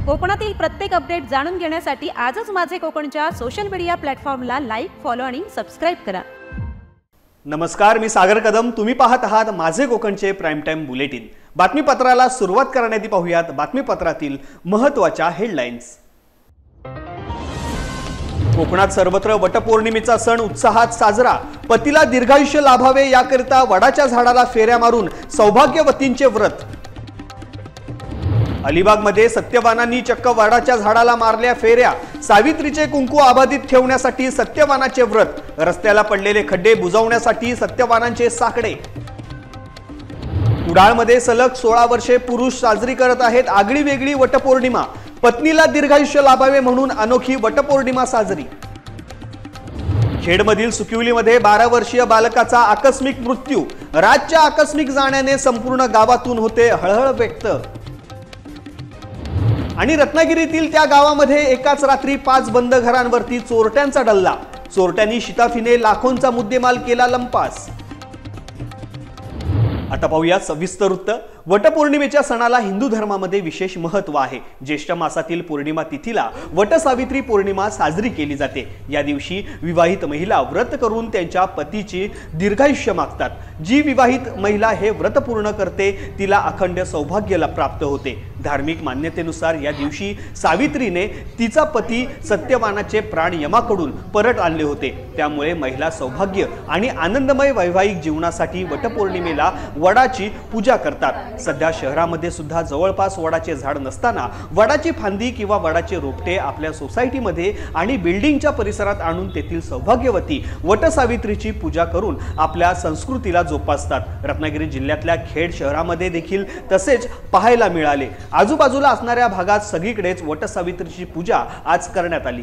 कोकणातील प्रत्येक अपडेट जाणून घेण्यासाठी आजच माझे कोकणच्या सोशल मीडिया प्लॅटफॉर्मला लाईक, फॉलो आणि सबस्क्राइब करा। नमस्कार, मी सागर कदम। तुम्ही पाहत आहात माझे कोकणचे प्राइम टाइम बुलेटिन। बातमीपत्राला सुरुवात करण्याआधी पाहूयात बातमीपत्रातील महत्त्वाच्या हेडलाईन्स। कोकणात सर्वत्र वटपौर्णिमेचा सण उत्साहात साजरा। पतीला दीर्घायुष्य लाभावे याकरिता वडाच्या झाडाला फेऱ्या मारून सौभाग्यवतींचे व्रत। अलिबागमध्ये सत्यवानांनी चक्क वडाच्या झाडाला मारल्या फेऱ्या। सावित्रीचे कुंकू आबादित ठेवण्यासाठी सत्यवानाचे व्रत। रस्त्याला पडलेले खड्डे बुजवण्यासाठी सत्यवानांचे साकडे। कुडाळमध्ये सलग 16 वर्षे पुरुष साजरी करत आहेत आगळी वेगळी वटपौर्णिमा। पत्नीला दीर्घायुष्य लाभावे म्हणून अनोखी वटपौर्णिमा साजरी। खेडमधील सुकिवलीमध्ये 12 वर्षीय बालकाचा आकस्मिक मृत्यू। रातच्या आकस्मिक जाण्याने संपूर्ण गावातून होते हळहळ व्यक्त। आणि रत्नागिरीतील त्या गावामध्ये एकाच रात्री 5 बंद घरांवरती चोरट्यांचा डल्ला। चोरट्यांनी शिताफीने लाखोंचा मुद्देमाल केला लंपास। आता पाहूया सविस्तर वृत्त। वटपौर्णिमेच्या सणाला हिंदू धर्मामध्ये विशेष महत्त्व आहे। ज्येष्ठ मासातील पौर्णिमा तिथीला वटसावित्री पौर्णिमा साजरी केली जाते। या दिवशी विवाहित महिला व्रत करून त्यांच्या पतीचे दीर्घायुष्य मागतात। जी विवाहित महिला हे व्रत पूर्ण करते तिला अखंड सौभाग्य प्राप्त होते। धार्मिक मान्यतेनुसार या दिवशी सावित्रीने तिचा पती सत्यवानाचे प्राण यमाकडून परत आणले होते। त्यामुळे महिला सौभाग्य आणि आनंदमय वैवाहिक जीवनासाठी वटपौर्णिमेला वडाची पूजा करतात। सध्या शहरामध्ये सुद्धा जवळपास वडाचे झाड नसताना वडाची फांदी किंवा वडाचे रोपटे आपल्या सोसायटीमध्ये आणि बिल्डिंगच्या परिसरात आणून तेथील सौभाग्यवती वटसावित्रीची पूजा करून आपल्या संस्कृतीला जोपासतात। रत्नागिरी जिल्ह्यातल्या खेड शहरामध्ये देखील तसेच पाहायला मिळाले। आजूबाजूला असणाऱ्या भागात सगळीकडेच वटसावित्रीची पूजा आज करण्यात आली।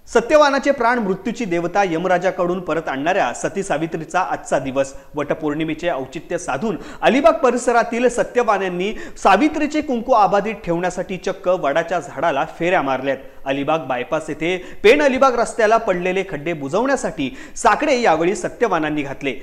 सत्यवानाचे प्राण मृत्यूची देवता यमराजाकडून परत आणणाऱ्या सती सावित्रीचा आजचा दिवस। वटपौर्णिमेचे औचित्य साधून अलिबाग परिसरातील सत्यवानांनी सावित्रीचे कुंकू आबादित ठेवण्यासाठी चक्क वडाच्या झाडाला फेऱ्या मारल्यात। अलिबाग बायपास येथे पेण अलिबाग रस्त्याला पडलेले खड्डे बुजवण्यासाठी साकडे यावेळी सत्यवानांनी घातले।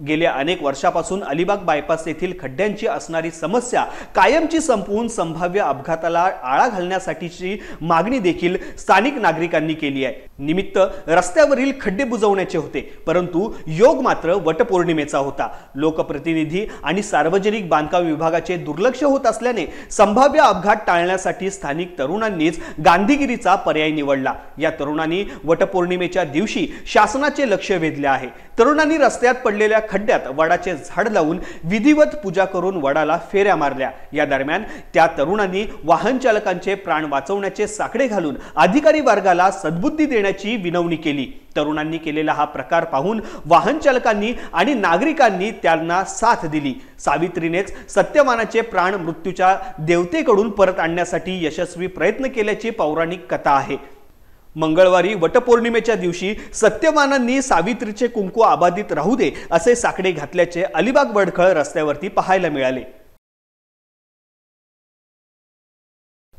गेल्या अनेक वर्षापासून अलिबाग बायपास येथील खड्ड्यांची असणारी समस्या कायमची संपवून संभाव्य अपघाताला आळा घालण्यासाठीची मागणी देखील स्थानिक नागरिकांनी केली आहे। निमित्त रस्त्यावरील खड्डे बुजवण्याचे होते, परंतु योग मात्र वटपौर्णिमेचा होता। लोकप्रतिनिधी आणि सार्वजनिक बांधकाम विभागाचे दुर्लक्ष होत असल्याने संभाव्य अपघात टाळण्यासाठी स्थानिक तरुणांनीच गांधीगिरीचा पर्याय निवडला। या तरुणांनी वटपौर्णिमेच्या दिवशी शासनाचे लक्ष वेधले आहे। तरुणांनी रस्त्यात पडलेल्या खड्ड्यात वडाचे झाड लावून विधिवत पूजा करून वडाला फेऱ्या मारल्या। या दरम्यान त्या तरुणांनी वाहन चालकांचे प्राण वाचवण्याचे साकडे घालून अधिकारी वर्गाला सद्बुद्धी देण्याची विनवणी केली। तरुणांनी केलेला हा प्रकार पाहून वाहन चालकांनी आणि नागरिकांनी त्यांना साथ दिली। सावित्रीनेच सत्यवानाचे प्राण मृत्यूच्या देवतेकडून परत आणण्यासाठी यशस्वी प्रयत्न केल्याची पौराणिक कथा आहे। मंगळवारी वटपौर्णिमेच्या दिवशी सत्यवानांनी सावित्रीचे कुंकू आबादित राहू दे असे साकडे घातल्याचे अलिबाग वडखळ रस्त्यावरती पाहायला मिळाले।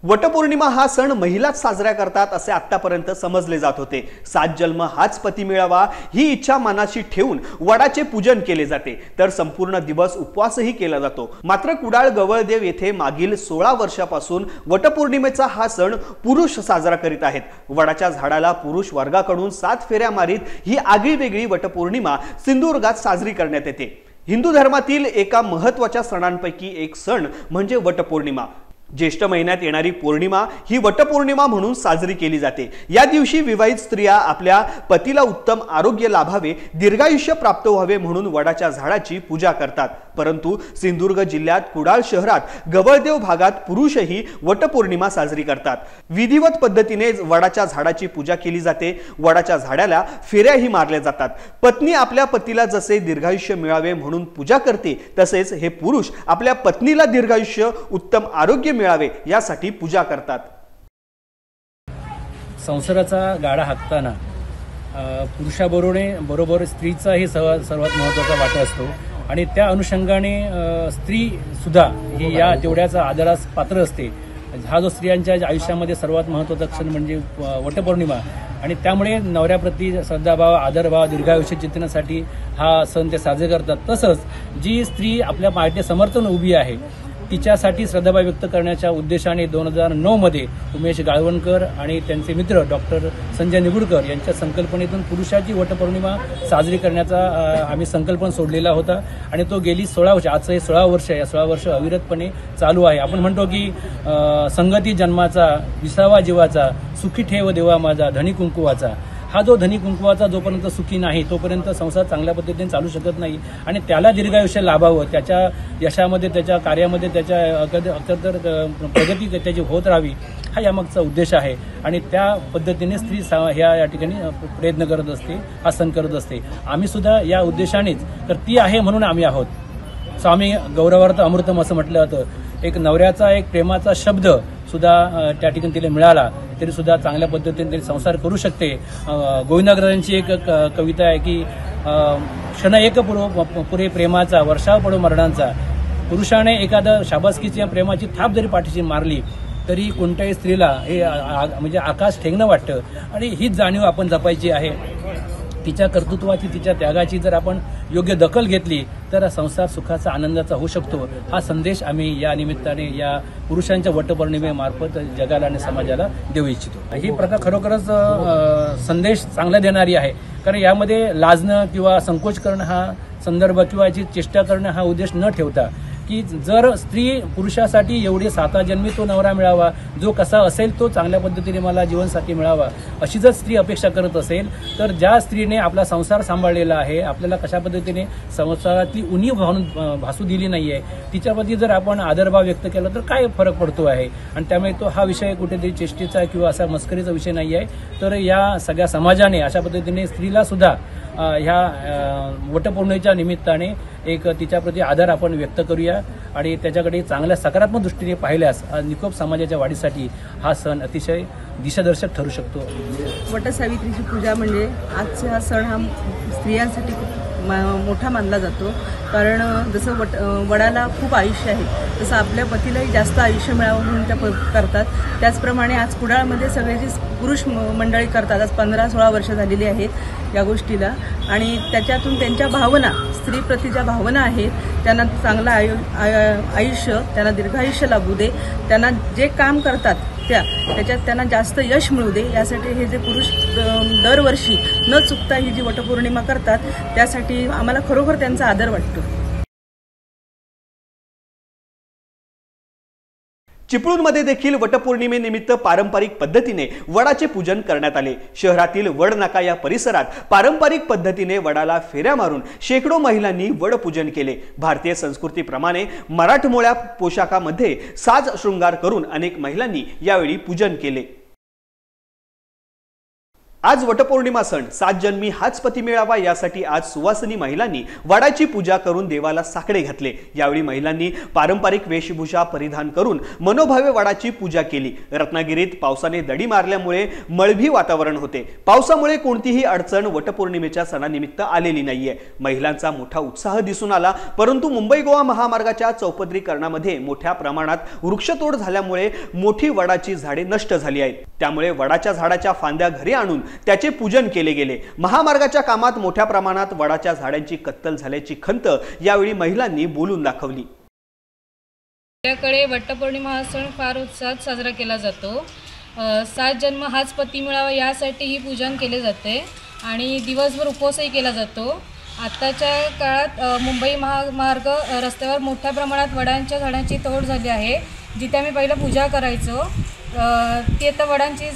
वटपौर्णिमा हा सण महिलाच साजरा करतात असे आतापर्यंत समजले जात होते। 7 जन्म हाच पती मिळावा ही इच्छा मनाशी ठेवून वडाचे पूजन केले जाते, तर संपूर्ण दिवस उपवासही केला जातो। मात्र कुडाळ गवळदेव येथे मागील 16 वर्षापासून वटपौर्णिमेचा हा सण पुरुष साजरा करीत आहेत। वडाच्या झाडाला पुरुष वर्गाकडून 7 फेऱ्या मारीत ही आगळी वेगळी वटपौर्णिमा सिंधुदुर्गात साजरी करण्यात येते। हिंदू धर्मातील एका महत्त्वाच्या सणांपैकी एक सण म्हणजे वटपौर्णिमा। ज्येष्ठ महिन्यात येणारी पौर्णिमा ही वटपौर्णिमा म्हणून साजरी केली जाते। या दिवशी विवाहित स्त्रिया आपल्या पतीला उत्तम आरोग्य लाभावे, दीर्घायुष्य प्राप्त व्हावे म्हणून वडाच्या झाडाची पूजा करतात। परंतु सिंधुदुर्ग जिल्ह्यात कुडाळ शहरात गवळदेव भागात पुरुषही वटपौर्णिमा साजरी करतात। विधिवत पद्धतीने वडाच्या झाडाची पूजा केली जाते। वडाच्या झाडाला फेऱ्याही मारल्या जातात। पत्नी आपल्या पतीला जसे दीर्घायुष्य मिळावे म्हणून पूजा करते, तसेच हे पुरुष आपल्या पत्नीला दीर्घायुष्य, उत्तम आरोग्य मिळावे यासाठी पूजा करतात। संसाराचा गाडा हाकताना पुरुषाबरोबर स्त्रीचाही सर्वात महत्त्वाचा वाटा असतो आणि त्या अनुषंगाने स्त्री सुद्धा ही या तेवढ्याचा आदरास पात्र असते। हा जो स्त्रियांच्या आयुष्यामध्ये सर्वात महत्त्वाचा क्षण म्हणजे वटपौर्णिमा आणि त्यामुळे नवऱ्याप्रती श्रद्धाभाव, आदरभाव, दीर्घायुष्य चिंतनासाठी हा सण ते साजरे करतात। तसंच जी स्त्री आपल्या पाठीशी समर्थन उभी आहे तिच्यासाठी श्रद्धाभाव व्यक्त करण्याच्या उद्देशाने 2009 मध्ये उमेश गाळवणकर आणि त्यांचे मित्र डॉक्टर संजय निगुडकर यांच्या संकल्पनेतून पुरुषाची वटपौर्णिमा साजरी करण्याचा आम्ही संकल्पना सोडलेला होता आणि तो गेली 16 वर्ष, आजचं हे 16 वर्ष आहे. या 16 वर्ष अविरतपणे चालू आहे. आपण म्हणतो की संगती जन्माचा, विसावा जीवाचा, सुखी ठेव देवा माझा, धनी कुंकुवाचा. हा जो धनी कुंकुवाचा जोपर्यंत सुखी नाही तोपर्यंत संसार चांगल्या पद्धतीने चालू शकत नाही आणि त्याला दीर्घायुष्य लाभावं, त्याच्या यशामध्ये, त्याच्या कार्यामध्ये, त्याच्या अगोदर प्रगती त्याची होत राहावी, हा यामागचा उद्देश आहे. आणि त्या पद्धतीने स्त्री ह्या ठिकाणी प्रयत्न करत असते, आसन करत असते. आम्ही सुद्धा या उद्देशानेच, तर ती आहे म्हणून आम्ही आहोत. स्वामी गौरवार्थ अमृतम असं म्हटलं जातं. एक नवऱ्याचा एक प्रेमाचा शब्द सुद्धा त्या ठिकाणी तिला मिळाला तरी सुद्धा चांगल्या पद्धतीने तरी संसार करू शकते. गोविंदाग्रजांची एक कविता आहे की क्षण एक पुरे प्रेमाचा, वर्षाव पडो मरणांचा. पुरुषाने एखादा शाबासकीची प्रेमाची थाप जरी पाठीशी मारली तरी कोणत्याही स्त्रीला हे म्हणजे आकाश ठेंगणं वाटतं. आणि हीच जाणीव आपण जपायची आहे. तिच्या कर्तृत्वाची, तिच्या त्यागाची जर आपण योग्य दखल घेतली तर संसार सुखाचा, आनंदाचा होऊ शकतो. हा संदेश आम्ही या निमित्ताने या पुरुषांच्या वटपौर्णिमेमार्फत जगाला आणि समाजाला देऊ इच्छितो. ही प्रथा खरोखरच संदेश चांगला देणारी आहे. कारण यामध्ये लाजणं किंवा संकोच करणं हा संदर्भ किंवा याची चेष्टा करणं हा उद्देश न ठेवता की जर स्त्री पुरुषासाठी एवढे 7 जन्मी तो नवरा मिळावा, जो कसा असेल तो चांगल्या पद्धतीने मला जीवनसाथी मिळावा, अशी जर स्त्री अपेक्षा करत असेल तर ज्या स्त्रीने आपला संसार सांभाळलेला आहे, आपल्याला कशा पद्धतीने संसारातली उणीव भासू दिली नाहीये, तिच्यावरती जर आपण आदरभाव व्यक्त केला तर काय फरक पडतो आहे. आणि त्यामुळे तो हा विषय कुठेतरी चेष्टेचा किंवा असा मस्करीचा विषय नाही आहे. तर या सगळ्या समाजाने अशा पद्धतीने स्त्रीला सुद्धा ह्या वटपौर्णिमेच्या निमित्ताने एक तिच्याप्रती आदर आपण व्यक्त करूया आणि त्याच्याकडे चांगल्या सकारात्मक दृष्टीने पाहिल्यास निकोप समाजाच्या वाढीसाठी हा सण अतिशय दिशादर्शक ठरू शकतो. वटसावित्रीची पूजा म्हणजे आजचा हा सण हा स्त्रियांसाठी खूप मोठा मानला जातो. कारण जसं वडाला खूप आयुष्य आहे तसं आपल्या पतीलाही जास्त आयुष्य मिळावं म्हणून त्या करतात. त्याचप्रमाणे आज कुडाळमध्ये सगळे जे पुरुष मंडळी करतात, आज 15-16 वर्ष झालेली आहेत या गोष्टीला. आणि त्याच्यातून त्यांच्या भावना, स्त्रीप्रती ज्या भावना आहेत त्यांना चांगलं आयुष्य, त्यांना दीर्घायुष्य लाभू दे, त्यांना जे काम करतात त्याच्यात त्यांना जास्त यश मिळू दे, यासाठी हे जे पुरुष दरवर्षी न चुकता ही जी वटपौर्णिमा करतात त्यासाठी आम्हाला खरोखर त्यांचा आदर वाटतो. चिपळूणमध्ये देखील वटपौर्णिमेनिमित्त पारंपरिक पद्धतीने वडाचे पूजन करण्यात आले. शहरातील वडनाका या परिसरात पारंपरिक पद्धतीने वडाला फेऱ्या मारून शेकडो महिलांनी वडपूजन केले. भारतीय संस्कृतीप्रमाणे मराठमोळ्या पोशाखामध्ये साज शृंगार करून अनेक महिलांनी यावेळी पूजन केले. आज वटपौर्णिमा सण, 7 जन्मी हाच पती मिळावा यासाठी आज सुवासिनी महिलांनी वडाची पूजा करून देवाला साकडे घातले. यावेळी महिलांनी पारंपरिक वेशभूषा परिधान करून मनोभावे वडाची पूजा केली. रत्नागिरीत पावसाने दडी मारल्यामुळे मळभी वातावरण होते. पावसामुळे कोणतीही अडचण वटपौर्णिमेच्या सणानिमित्त आलेली नाहीये. महिलांचा मोठा उत्साह दिसून आला. परंतु मुंबई गोवा महामार्गाच्या चौपदरीकरणामध्ये मोठ्या प्रमाणात वृक्षतोड झाल्यामुळे मोठी वडाची झाडे नष्ट झाली आहेत. त्यामुळे वडाच्या झाडाच्या फांद्या घरी आणून त्याचे पूजन केले गेले. महामार्गाच्या कामात मोठ्या प्रमाणात वडाच्या झाडांची कत्तल झाल्याची खंत यावेळी महिलांनी बोलून दाखवली. आपल्याकडे वटपौर्णिमा हा सण फार उत्साहात साजरा केला जातो. 7 जन्म हाच पती मिळावा यासाठी ही पूजन केले जाते आणि दिवसभर उपवासही केला जातो. आत्ताच्या काळात मुंबई महामार्ग रस्त्यावर मोठ्या प्रमाणात वडांच्या झाडांची तोड झाली आहे. जिथे आम्ही पहिलं पूजा करायचो ती आता वडांची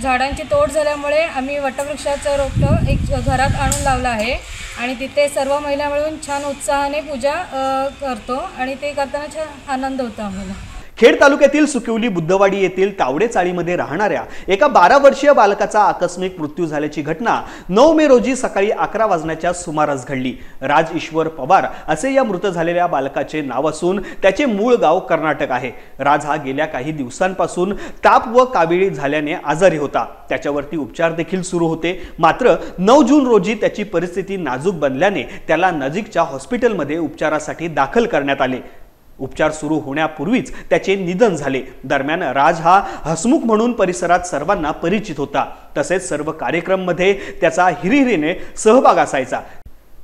झाडांची तोड झाल्यामुळे आम्ही वटवृक्षाचं रोपटं एक घरात आणून लावलं आहे आणि तिथे सर्व महिला मिळून छान उत्साहाने पूजा करतो आणि ते करताना छान आनंद होतो आम्हाला. खेड तालुक्यातील सुकिवली बुद्धवाडी येथील तावडे चाळीमध्ये राहणाऱ्या एका 12 वर्षीय बालकाचा आकस्मिक मृत्यू झाल्याची घटना 9 मे रोजी सकाळी 11 वाजण्याच्या सुमारास घडली. राज ईश्वर पवार असे या मृत झालेल्या बालकाचे नाव असून त्याचे मूळ गाव कर्नाटक आहे. राज हा गेल्या काही दिवसांपासून ताप व काविळी झाल्याने आजारी होता. त्याच्यावरती उपचार देखील सुरू होते. मात्र 9 जून रोजी त्याची परिस्थिती नाजूक बनल्याने त्याला नजीकच्या हॉस्पिटलमध्ये उपचारासाठी दाखल करण्यात आले. उपचार सुरू होण्यापूर्वीच त्याचे निधन झाले. दरम्यान राज हा हसमुख म्हणून परिसरात सर्वांना परिचित होता. तसेच सर्व कार्यक्रमांमध्ये त्याचा हिरिरीने सहभाग असायचा.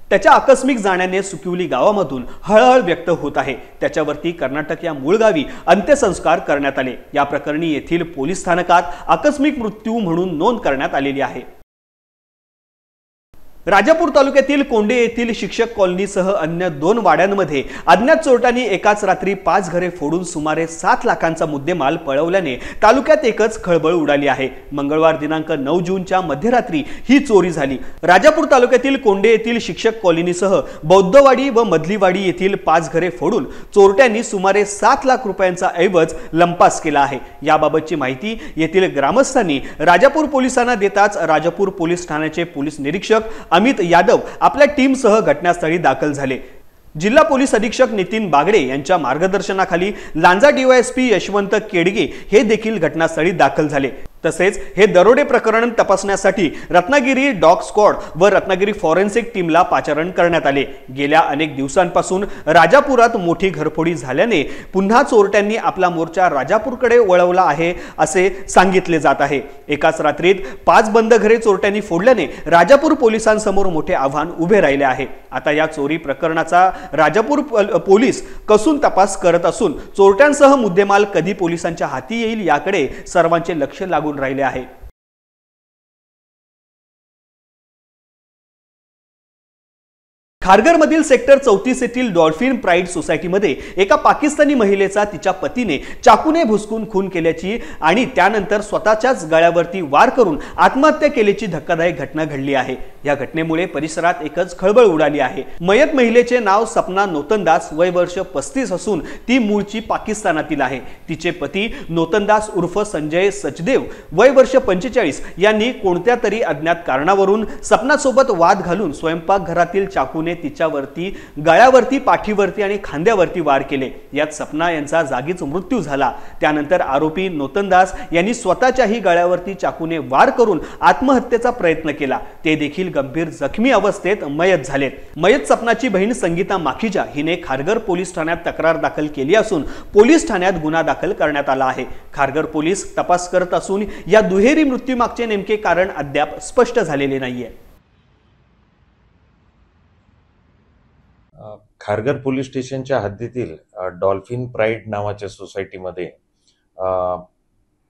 त्याच्या आकस्मिक जाण्याने सुकिवली गावामधून हळहळ व्यक्त होत आहे। त्याच्यावरती कर्नाटक या मूळ गावी अंत्यसंस्कार करण्यात आले। या प्रकरणी येथील पोलीस स्थानकात आकस्मिक मृत्यू म्हणून नोंद करण्यात आलेली आहे। राजापूर तालुक्यातील कोंडे येथील शिक्षक कॉलनीसह अन्य 2 वाड्यांमध्ये अज्ञात चोरट्यांनी एकाच रात्री 5 घरे फोडून सुमारे 7 लाखांचा मुद्देमाल पळवल्याने तालुक्यात एकच खळबळ उडाली आहे। मंगळवार दिनांक 9 जूनच्या मध्यरात्री ही चोरी झाली। राजापूर तालुक्यातील कोंडे येथील शिक्षक कॉलनीसह बौद्धवाडी व मधलीवाडी येथील 5 घरे फोडून चोरट्यांनी सुमारे 7 लाख रुपयांचा ऐवज लंपास केला आहे। याबाबतची माहिती येथील ग्रामस्थांनी राजापूर पोलिसांना देताच राजापूर पोलीस ठाण्याचे पोलीस निरीक्षक अमित यादव आपल्या टीमसह घटनास्थळी दाखल झाले। जिल्हा पोलीस अधीक्षक नितीन बागडे यांच्या मार्गदर्शनाखाली लांजा डीवायएसपी यशवंत केडगे हे देखील घटनास्थळी दाखल झाले। तसेच हे दरोडे प्रकरण तपासण्यासाठी रत्नागिरी डॉग स्क्वॉड व रत्नागिरी फॉरेन्सिक टीमला पाचारण करण्यात आले। गेल्या अनेक दिवसांपासून राजापुरात मोठी घरफोडी झाल्याने पुन्हा चोरट्यांनी आपला मोर्चा राजापूरकडे वळवला आहे असे सांगितले जात आहे। एकाच रात्रीत 5 बंद घरे चोरट्यांनी फोडल्याने राजापूर पोलिसांसमोर मोठे आव्हान उभे राहिले आहे। आता या चोरी प्रकरणाचा राजापूर पोलीस कसून तपास करत असून चोरट्यांसह मुद्देमाल कधी पोलिसांच्या हाती येईल याकडे सर्वांचे लक्ष लागून राहिले आहे। खारघरमधील सेक्टर 34 येथील डॉल्फिन प्राइड सोसायटीमध्ये एका पाकिस्तानी महिलेचा तिच्या पतीने चाकूने भुसकून खून केल्याची आणि त्यानंतर स्वतःच्याच गळ्यावरती वार करून आत्महत्या केल्याची धक्कादायक घटना घडली आहे। या घटनेमुळे परिसरात एकच खळबळ उडाली आहे। मयत महिलेचे नाव सपना नोतनदास, वय वर्ष 35 असून ती मूळची पाकिस्तानातील आहे। तिचे पती नोतनदास उर्फ संजय सचदेव, वय वर्ष 45 यांनी कोणत्या तरी अज्ञात कारणावरून सपनासोबत वाद घालून स्वयंपाकघरातील चाकूने तिच्यावरती गळ्यावरती, पाठीवरती आणि खांद्यावरती वार केले। यात सपना यांचा जागीच मृत्यू झाला। त्यानंतर आरोपी नोतनदास यांनी स्वतःच्याही गळ्यावरती चाकूने वार करून आत्महत्येचा प्रयत्न केला। ते देखील गंभीर जखमी अवस्थेत मयत झालेत। मयत सपनाची बहीण संगीता माखीजा हिने खारघर पोलीस ठाण्यात तक्रार दाखल केली असून पोलीस ठाण्यात गुन्हा दाखल करण्यात आला आहे। खारघर पोलीस तपास करत असून या दुहेरी मृत्यूमागचे नेमके कारण अद्याप स्पष्ट झालेले नाहीये। खारघर पोलीस स्टेशनच्या हद्दीतील डॉल्फिन प्राइड नावाच्या सोसायटीमध्ये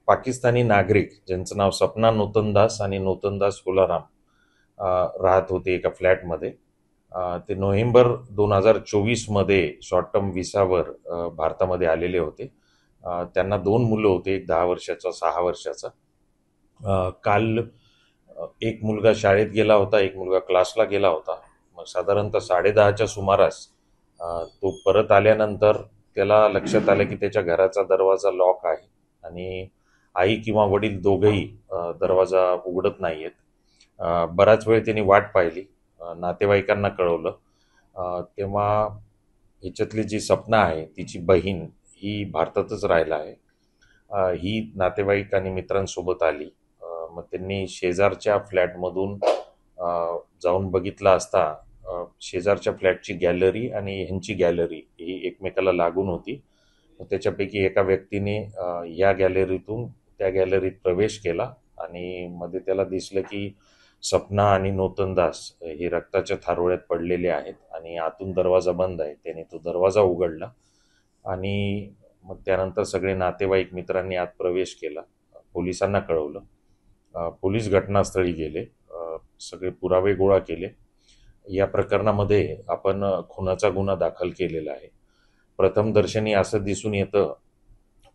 पाकिस्तानी नागरिक ज्यांचं नाव सपना नोतनदास आणि नोतनदास हुलाराम राहत होते एका फ्लॅटमध्ये। ते नोव्हेंबर 2024 मध्ये शॉर्ट टर्म विसावर भारतामध्ये आलेले होते। त्यांना 2 मुलं होते, एक 10 वर्षाचा 6 वर्षाचा। काल एक मुलगा शाळेत गेला होता, एक मुलगा क्लासला गेला होता। साधारणतः 10:30च्या सुमारास तो परत आल्यानंतर त्याला लक्षात आलं की त्याच्या घराचा दरवाजा लॉक आहे आणि आई किंवा वडील दोघेही दरवाजा उघडत नाहीयेत। बराच वेळ त्यांनी वाट पाहिली, नातेवाईकांना कळवलं। तेव्हा ह्याच्यातली जी सपना आहे तिची बहीण ही भारतातच राहिला आहे। ही नातेवाईक आणि मित्रांसोबत आली। मग त्यांनी शेजारच्या फ्लॅटमधून जाऊन बघितलं असता शेजारच्या फ्लॅटची गॅलरी आणि ह्यांची गॅलरी ही एकमेकाला लागून होती। त्याच्यापैकी एका व्यक्तीने या गॅलरीतून त्या गॅलरीत प्रवेश केला आणि मध्ये त्याला दिसलं की सपना आणि नोतनदास हे रक्ताच्या थारोळ्यात पडलेले आहेत आणि आतून दरवाजा बंद आहे। त्याने तो दरवाजा उघडला आणि मग त्यानंतर सगळे नातेवाईक मित्रांनी आत प्रवेश केला, पोलिसांना कळवलं। पोलीस घटनास्थळी गेले, सगळे पुरावे गोळा केले। या प्रकरणामध्ये आपण खुनाचा गुन्हा दाखल केलेला आहे। प्रथमदर्शनी असं दिसून येतं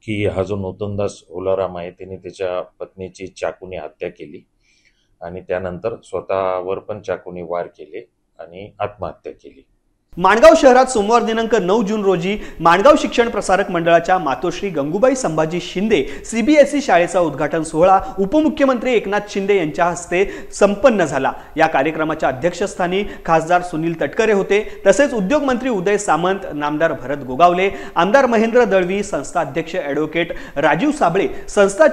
की हा जो नोतनदास हुलाराम आहे त्याने त्याच्या पत्नीची चाकूने हत्या केली आणि त्यानंतर स्वतःवर पण चाकूने वार केले आणि आत्महत्या केली। माणगाव शहरात सोमवार दिनांक 9 जून रोजी माणगाव शिक्षण प्रसारक मंडळाच्या मातोश्री गंगूबाई संभाजी शिंदे सीबीएसई शाळेचा उद्घाटन सोहळा उपमुख्यमंत्री एकनाथ शिंदे यांच्या हस्ते संपन्न झाला। या कार्यक्रमाच्या अध्यक्षस्थानी खासदार सुनील तटकरे होते। तसेच उद्योग मंत्री उदय सामंत, नामदार भरत गोगावले, आमदार महेंद्र दळवी, संस्था अध्यक्ष ॲडव्होकेट राजीव साबळे, संस्था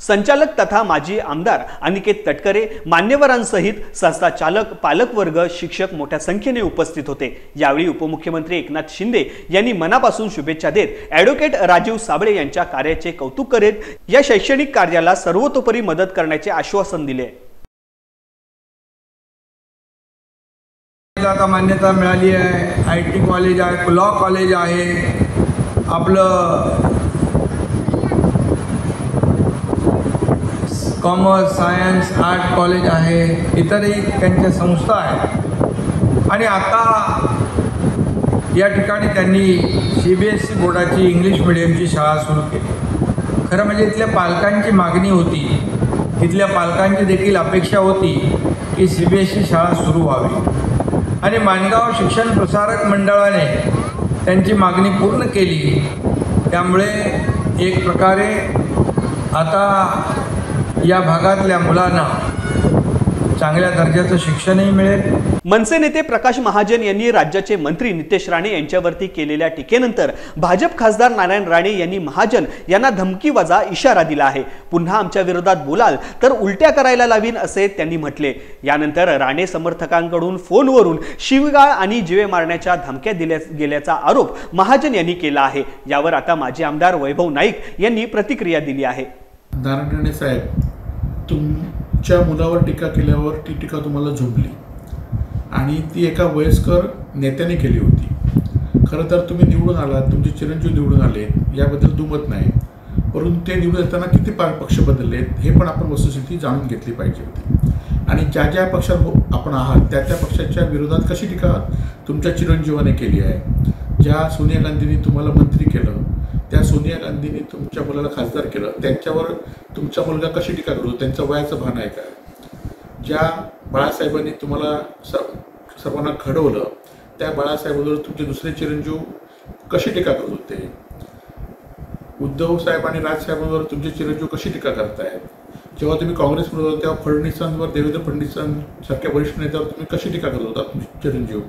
संचालक तथा माजी आमदार अनिकेत तटकरे, मान्यवरांसहित संस्था चालक, पालकवर्ग, शिक्षक मोठ्या संख्येने उपस्थित होते। यावेळी उपमुख्यमंत्री एकनाथ शिंदे यांनी मनापासून शुभेच्छा देत ॲडव्होकेट राजीव साबळे यांच्या कार्याचे कौतुक करीत या शैक्षणिक कार्याला सर्वतोपरी मदत करण्याचे आश्वासन दिले। कॉलेजला आता मान्यता मिळाली आहे, IT कॉलेज आहे, लॉ कॉलेज आहे, आपलं कॉमर्स सायन्स आर्ट कॉलेज आहे, इतरही त्यांच्या संस्था आहेत. आणि आता या ठिकाणी त्यांनी CBSE बोर्डाची इंग्लिश मिडियमची शाळा सुरू केली. खरं म्हणजे इथल्या पालकांची मागणी होती, इथल्या पालकांची देखील अपेक्षा होती की CBSE शाळा सुरू व्हावी. आणि माणगाव शिक्षण प्रसारक मंडळाने त्यांची मागणी पूर्ण केली. त्यामुळे एक प्रकारे आता या भागातल्या मुलांना चांगल्या दर्जाचं शिक्षणही मिळेल. मनसे नेते प्रकाश महाजन यांनी राज्याचे मंत्री नितेश राणे यांच्यावरती केलेल्या टीकेनंतर भाजप खासदार नारायण राणे यांनी महाजन यांना धमकीवजा इशारा दिला आहे. पुन्हा आमच्या विरोधात बोलाल तर उलट्या करायला लावीन असे त्यांनी म्हटले. यानंतर राणे समर्थकांकडून फोनवरून शिवीगाळ आणि जीवे मारण्याच्या धमक्या दिल्या गेल्याचा आरोप महाजन यांनी केला आहे. यावर आता माजी आमदार वैभव नाईक यांनी प्रतिक्रिया दिली आहे. नारायण राणे साहेब, तुमच्या मुलावर टीका केल्यावर ती टीका तुम्हाला झोपली आणि ती एका वयस्कर नेत्याने केली होती. खरं तर तुम्ही निवडून आलात, तुमचे चिरंजीव निवडून आले, याबद्दल दुमत नाही. परंतु ते निवडून येताना किती पक्ष बदललेत हे पण आपण वस्तुस्थिती जाणून घेतली पाहिजे होती. आणि ज्या ज्या पक्षात आपण आहात त्या त्या पक्षाच्या विरोधात कशी टीका तुमच्या चिरंजीवाने केली आहे. ज्या सोनिया गांधींनी तुम्हाला मंत्री केलं, त्या सोनिया गांधींनी तुमच्या मुलाला खासदार केलं, त्यांच्यावर तुमचा मुलगा कशी टीका करतो, त्यांचं वयाचं भान आहे का. ज्या बाळासाहेबांनी तुम्हाला सर्वांना घडवलं, त्या बाळासाहेबांवर तुमचे दुसरे चिरंजीव कशी टीका करत होते. उद्धव साहेब आणि राजसाहेबांवर तुमचे चिरंजीव कशी टीका करतायत. जेव्हा तुम्ही काँग्रेसमध्ये होता तेव्हा फडणवीसांवर, देवेंद्र फडणवीसांसारख्या वरिष्ठ नेत्यावर तुम्ही कशी टीका करत होता तुमचे चिरंजीव.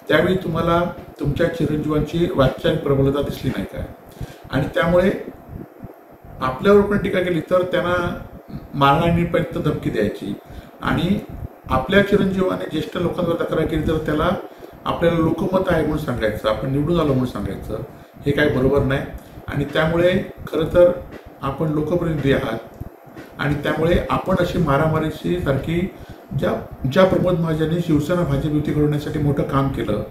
त्यावेळी तुम्हाला तुमच्या चिरंजीवांची वाच्यनिक प्रबलता दिसली नाही काय. आणि त्यामुळे आपल्यावर पण टीका केली तर त्यांना मारहाणीपर्यंत धमकी द्यायची. आणि आपल्या चिरंजीवाने ज्येष्ठ लोकांवर तक्रार केली तर त्याला आपल्याला लोकमत आहे म्हणून सांगायचं, आपण निवडून आलो म्हणून सांगायचं, हे काही बरोबर नाही. आणि त्यामुळे खरं तर आपण लोकप्रतिनिधी आहात आणि त्यामुळे आपण अशी मारामारीची सारखी ज्या प्रमोद महाजनने शिवसेना भाजप युती घडवण्यासाठी मोठं काम केलं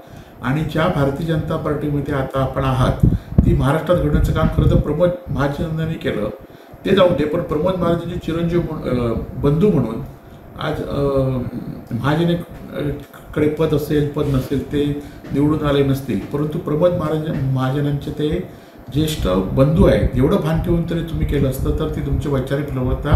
आणि ज्या भारतीय जनता पार्टीमध्ये आता आपण आहात ती महाराष्ट्रात घडवण्याचं काम खरं तर प्रमोद महाजनांनी केलं. ते जाऊ दे, पण प्रमोद महाजनचे चिरंजीव बंधू म्हणून आज महाजनेकडे पद असेल पद नसेल ते निवडून आले नसतील, परंतु प्रमोद महाजनांचे ते ज्येष्ठ बंधू आहेत एवढं भान ठेवून तरी तुम्ही केलं असतं तर ती तुमची वैचारिक प्रवृत्ता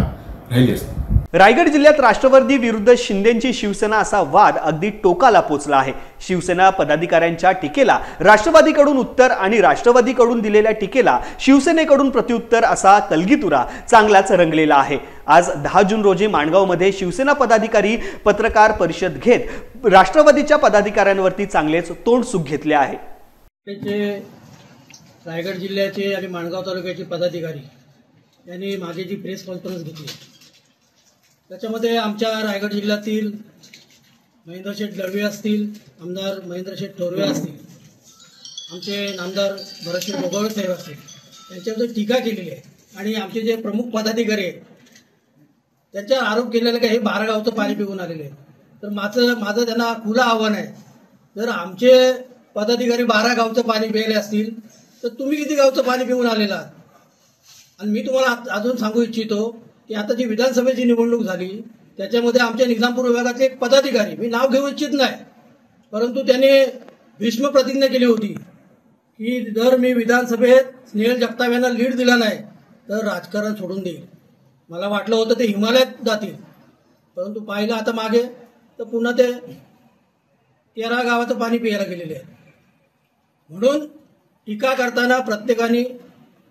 राहिली असती. रायगड जिल्ह्यात राष्ट्रवादी विरुद्ध शिंदेची शिवसेना असा वाद अगदी टोकाला पोचला आहे. शिवसेना पदाधिकाऱ्यांच्या टीकेला राष्ट्रवादीकडून उत्तर आणि राष्ट्रवादीकडून दिलेल्या टीकेला शिवसेनेकडून प्रत्युत्तर असा कलगीतुरा चांगलाच रंगलेला आहे. आज 10 जून रोजी माणगावमध्ये शिवसेना पदाधिकारी पत्रकार परिषद घेत राष्ट्रवादीच्या पदाधिकाऱ्यांवरती चांगलेच तोंडसुख घेतले आहे. रायगड जिल्ह्याचे आणि माणगाव तालुक्याचे पदाधिकारी यांनी माझी जी प्रेस कॉन्फरन्स घेतली त्याच्यामध्ये आमच्या रायगड जिल्ह्यातील महेंद्रशेठ दळवे असतील, आमदार महेंद्रशेठ थोरवे असतील, आमचे नामदार भरतशेठ गोगावळे साहेब असतील, त्यांच्याबद्दल टीका केलेली आहे. आणि आमचे जे प्रमुख पदाधिकारी आहेत त्यांच्यावर आरोप केलेला की हे 12 गावचं पाणी पिऊन आलेले आहे. तर माझं त्यांना खुलं आव्हान आहे, जर आमचे पदाधिकारी 12 गावचं पाणी प्यायले असतील तर तुम्ही किती गावचं पाणी पिऊन आलेला आहात. आणि मी तुम्हाला अजून सांगू इच्छितो की आता जी विधानसभेची निवडणूक झाली त्याच्यामध्ये आमच्या निजामपूर विभागाचे एक पदाधिकारी, मी नाव घेऊ इच्छित नाही, परंतु त्याने भीष्म प्रतिज्ञा केली होती की जर मी विधानसभेत स्नेहल जगताप यांना लीड दिला नाही तर राजकारण सोडून देईल. मला वाटलं होतं ते हिमालयात जातील, परंतु पाहिलं आता मागे तर पुन्हा ते 13 गावाचं पाणी प्यायला गेलेले आहे. म्हणून टीका करताना प्रत्येकाने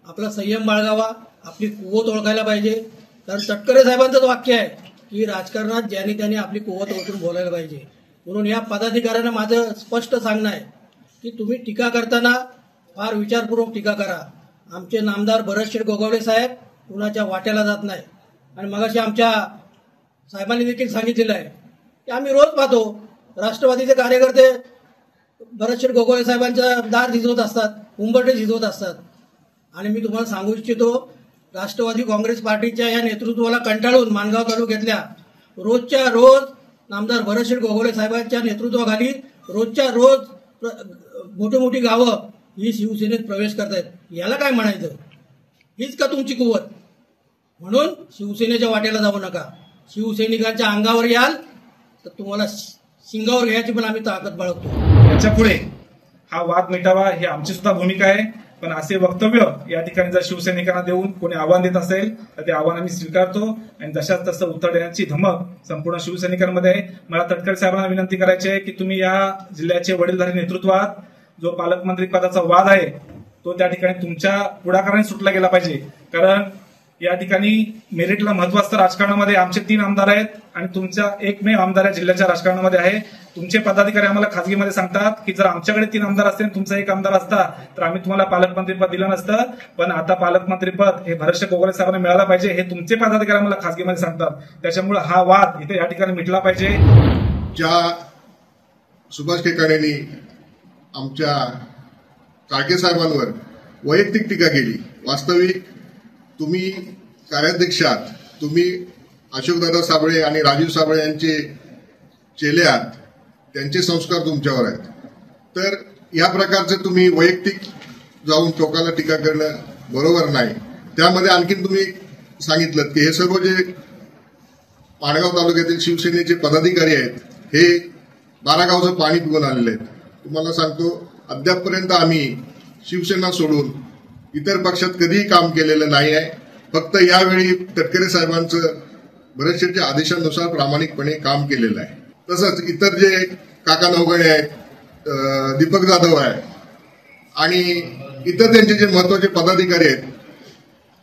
आपला संयम बाळगावा, आपली कुवत ओळखायला पाहिजे. कारण तटकरे साहेबांचंच वाक्य आहे की राजकारणात ज्याने त्याने आपली कुवत ओळखून बोलायला पाहिजे. म्हणून या पदाधिकाऱ्यांना माझं स्पष्ट सांगणं आहे की तुम्ही टीका करताना फार विचारपूर्वक टीका करा. आमचे नामदार भरतशेठ गोगावळे साहेब कुणाच्या वाट्याला जात नाही. आणि मगाशी आमच्या साहेबांनी देखील सांगितलेलं आहे की आम्ही रोज पाहतो राष्ट्रवादीचे कार्यकर्ते भरतशेठ गोगावळे साहेबांच्या दार झिजवत असतात, उंबरठे झिजवत असतात. आणि मी तुम्हाला सांगू इच्छितो राष्ट्रवादी काँग्रेस पार्टीच्या या नेतृत्वाला कंटाळून माणगाव तालुक्यातल्या रोजच्या रोज नामदार भरतशेठ गोगावळे साहेबांच्या नेतृत्वाखाली रोजच्या रोज मोठी मोठी गावं ही शिवसेनेत प्रवेश करतायत. याला काय म्हणायचं? हीच का तुमची कुवत? म्हणून शिवसेनेच्या वाट्याला जाऊ नका. शिवसैनिकांच्या अंगावर याल तर तुम्हाला शिंगावर घ्यायची पण आम्ही ताकद बाळगतो. याच्या पुढे हा वाद मिटावा ही आमची सुद्धा भूमिका आहे. पण असे वक्तव्य या ठिकाणी जर शिवसैनिकांना देऊन कोणी आव्हान देत असेल तर ते आव्हान आम्ही स्वीकारतो आणि जशाच तसं उत्तर देण्याची धमक संपूर्ण शिवसैनिकांमध्ये आहे. मला तटकरे साहेबांना विनंती करायची आहे की तुम्ही या जिल्ह्याचे वडीलधारी नेतृत्व आहात. जो पालकमंत्री पदाचा वाद आहे तो त्या ठिकाणी तुमच्या पुढाकाराने सुटला गेला पाहिजे. कारण या ठिकाणी मेरिटला महत्व असतं राजकारणामध्ये. आमचे 3 आमदार आहेत आणि तुमचा एकमेव आमदार या जिल्ह्याच्या राजकारणामध्ये आहे. तुमचे पदाधिकारी आम्हाला खासगीमध्ये सांगतात की जर आमच्याकडे 3 आमदार असते आणि तुमचा 1 आमदार असता तर आम्ही तुम्हाला पालकमंत्रीपद दिलं नसतं. पण आता पालकमंत्रीपद हे भरतशेठ गोगोले साहेबांना मिळालं पाहिजे हे तुमचे पदाधिकारी आम्हाला खासगीमध्ये सांगतात. त्याच्यामुळे हा वाद इथे या ठिकाणी मिटला पाहिजे. ज्या सुभाष केकाडेंनी आमच्या काळके साहेबांवर वैयक्तिक टीका केली, वास्तविक तुम्ही कार्याध्यक्ष आहात, तुम्ही अशोकदादा साबळे आणि राजीव साबळे यांचे चेले आहात, त्यांचे संस्कार तुमच्यावर आहेत. तर या प्रकारचे तुम्ही वैयक्तिक जाऊन टोकाला टीका करणं बरोबर नाही. त्यामध्ये आणखीन तुम्ही सांगितलं की हे सर्व जे माणगाव तालुक्यातील शिवसेनेचे पदाधिकारी आहेत हे 12 गावचं पाणी पिऊन आलेले आहेत. तुम्हाला सांगतो अद्यापपर्यंत आम्ही शिवसेना सोडून इतर पक्षात कधीही काम केलेलं नाही आहे. फक्त यावेळी तटकरे साहेबांचं बरेचशेच्या आदेशानुसार प्रामाणिकपणे काम केलेलं आहे. तसंच इतर जे काका नवगणे आहेत, दीपक जाधव आहे आणि इतर त्यांचे जे महत्वाचे पदाधिकारी आहेत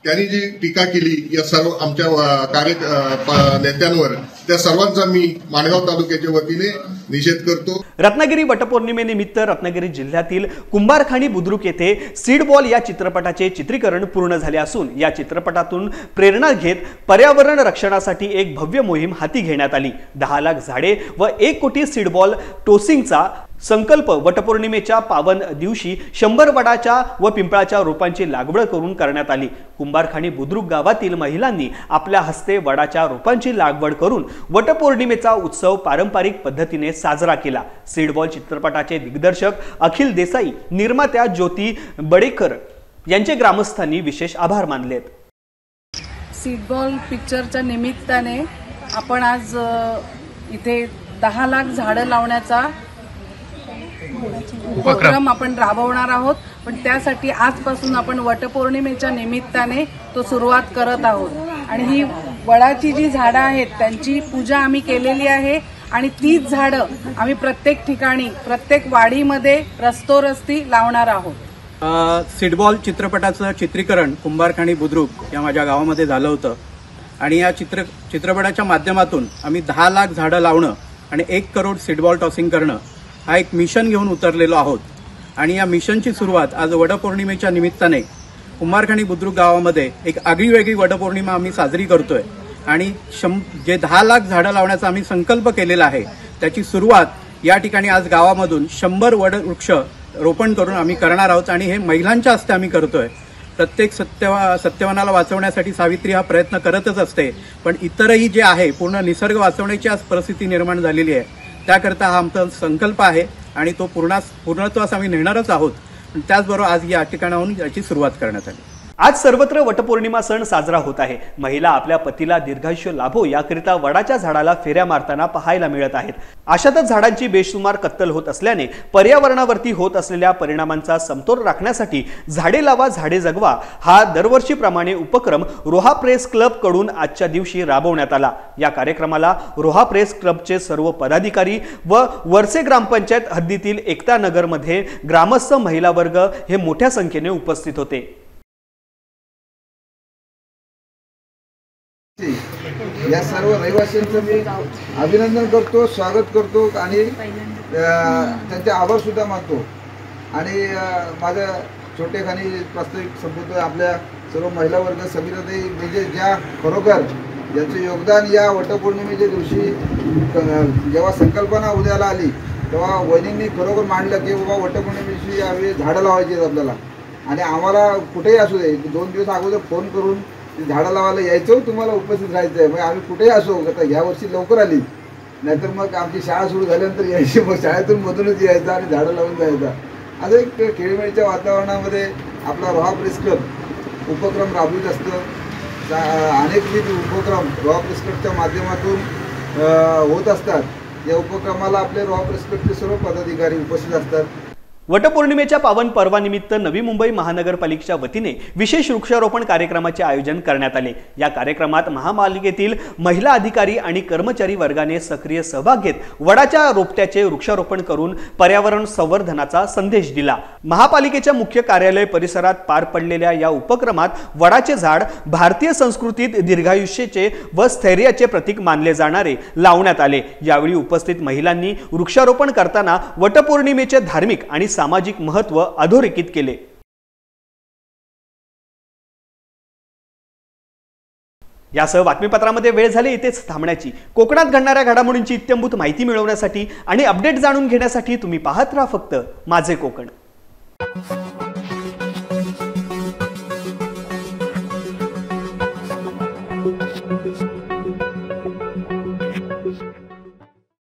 त्यांनी जी टीका केली या सर्व आमच्या नेत्यांवर त्या सर्वांचा मी माणगाव तालुक्याच्या वतीने निषेध करतो. रत्नागिरी वटपौर्णिमेनिमित्त रत्नागिरी जिल्ह्यातील कुंभारखाणी बुद्रुक येथे सीड बॉल या चित्रपटाचे चित्रीकरण पूर्ण झाले असून या चित्रपटातून प्रेरणा घेत पर्यावरण रक्षणासाठी एक भव्य मोहीम हाती घेण्यात आली. 10 लाख झाडे व 1 कोटी सीड बॉल टोसिंगचा संकल्प वटपौर्णिमेच्या पावन दिवशी 100 वडाच्या व पिंपळाच्या रोपांची लागवड करून करण्यात आली. कुंभारखाणी बुद्रुक गावातील महिलांनी आपल्या हस्ते वडाच्या रोपांची लागवड करून वटपौर्णिमेचा उत्सव पारंपरिक पद्धतीने साजरा केला. सीडबॉल चित्रपटाचे दिग्दर्शक अखिल देसाई, निर्मात्या ज्योती बडेकर यांचे ग्रामस्थांनी विशेष आभार मानलेत. सीडबॉल पिक्चरच्या निमित्ताने आपण आज इथे 10 लाख झाडं लावण्याचा उपक्रम आपण राबवणार आहोत. पण त्यासाठी आजपासून आपण वटपौर्णिमेच्या निमित्ताने तो सुरुवात करत आहोत आणि ही वडाची जी झाडं आहेत त्यांची पूजा आम्ही केलेली आहे आणि तीच झाडं आम्ही प्रत्येक ठिकाणी प्रत्येक वाडीमध्ये रस्तोरस्ती लावणार आहोत. सीडबॉल चित्रपटाचं चित्रीकरण कुंभारखाणी बुद्रुक या माझ्या गावामध्ये झालं होतं आणि या चित्रपटाच्या माध्यमातून आम्ही 10 लाख झाडं लावणं आणि 1 करोड सीडबॉल टॉसिंग करणं हा एक मिशन घेऊन उतरलेलो आहोत. आणि या मिशनची सुरुवात आज वटपौर्णिमेच्या निमित्ताने कुंभारखाणी बुद्रुक गावामध्ये एक आगळीवेगळी वटपौर्णिमा आम्ही साजरी करतोय आणि जे 10 लाख झाडं लावण्याचा आम्ही संकल्प केलेला आहे त्याची सुरुवात या ठिकाणी आज गावामधून 100 वृक्ष रोपण करून आम्ही करणार आहोत आणि हे महिलांच्या हस्ते आम्ही करतोय. प्रत्येक सत्यवानाला वाचवण्यासाठी सावित्री हा प्रयत्न करतच असते, पण इतरही जे आहे पूर्ण निसर्ग वाचवण्याची आज परिस्थिती निर्माण झालेली आहे. त्याकरता हा आमचा संकल्प आहे आणि तो पूर्णत्वास आम्ही नेणारच आहोत. त्याचबरोबर आज या ठिकाणाहून याची सुरुवात करण्यात आली. आज सर्वत्र वटपौर्णिमा सण साजरा होत आहे. महिला आपल्या पतीला दीर्घायुष्य लाभो याकरिता वडाच्या झाडाला फेऱ्या मारताना पाहायला मिळत आहेत. अशातच झाडांची बेशुमार कत्तल होत असल्याने पर्यावरणावरती होत असलेल्या परिणामांचा समतोल राखण्यासाठी झाडे लावा झाडे जगवा हा दरवर्षीप्रमाणे उपक्रम रोहा प्रेस क्लब कडून आजच्या दिवशी राबवण्यात आला. या कार्यक्रमाला रोहा प्रेस क्लबचे सर्व पदाधिकारी व वरसे ग्रामपंचायत हद्दीतील एकता नगरमध्ये ग्रामस्थ महिला वर्ग हे मोठ्या संख्येने उपस्थित होते. या सर्व रहिवाशांचं मी अभिनंदन करतो, स्वागत करतो आणि त्यांचे आभार सुद्धा मानतो. आणि माझ्या छोटेखानी प्रास्ताविक संबोधन आपल्या सर्व महिला वर्ग समितीताई म्हणजे ज्या खरोखर ज्यांचे योगदान या वटपौर्णिमेच्या दिवशी जेव्हा संकल्पना उद्याला आली तेव्हा वहिनींनी खरोखर मांडलं की बाबा वटपौर्णिमेची यावेळी झाडं लावायची आहेत आपल्याला आणि आम्हाला कुठेही असू दे 2 दिवस अगोदर फोन करून झाडं लावायला यायचं, तुम्हाला उपस्थित राहायचं आहे. मग आम्ही कुठेही असो आता ह्या वर्षी लवकर आली नाहीतर मग आमची शाळा सुरू झाल्यानंतर यायची, मग शाळेतून मधूनच यायचा आणि झाडं लावून जायचा. असं एक खेळीमेळीच्या वातावरणामध्ये आपला रोहा प्रेस क्लब उपक्रम राबवित असतं. अनेकविध उपक्रम रोहा प्रेस क्लबच्या माध्यमातून होत असतात. या उपक्रमाला आपले रोहा प्रेस क्लबचे सर्व पदाधिकारी उपस्थित असतात. वटपौर्णिमेच्या पावन पर्वानिमित्त नवी मुंबई महानगरपालिकेच्या वतीने विशेष वृक्षारोपण कार्यक्रमाचे आयोजन करण्यात आले. या कार्यक्रमात महापालिकेतील महिला अधिकारी आणि कर्मचारी वर्गाने सक्रिय सहभाग घेत वडाच्या रोपट्याचे वृक्षारोपण करून पर्यावरण संवर्धनाचा संदेश दिला. महापालिकेच्या मुख्य कार्यालय परिसरात पार पडलेल्या या उपक्रमात वडाचे झाड भारतीय संस्कृतीत दीर्घायुष्याचे व स्थैर्याचे प्रतीक मानले जाणारे लावण्यात आले. यावेळी उपस्थित महिलांनी वृक्षारोपण करताना वटपौर्णिमेचे धार्मिक आणि सामाजिक महत्त्व अधोरेखित केले. यासह बातमीपत्रामध्ये वेळ झाली इथेच थांबण्याची. कोकणात घडणाऱ्या घडामोडींची इत्थंभूत माहिती मिळवण्यासाठी आणि अपडेट जाणून घेण्यासाठी तुम्ही पाहत राहा फक्त माझे कोकण. Thank you.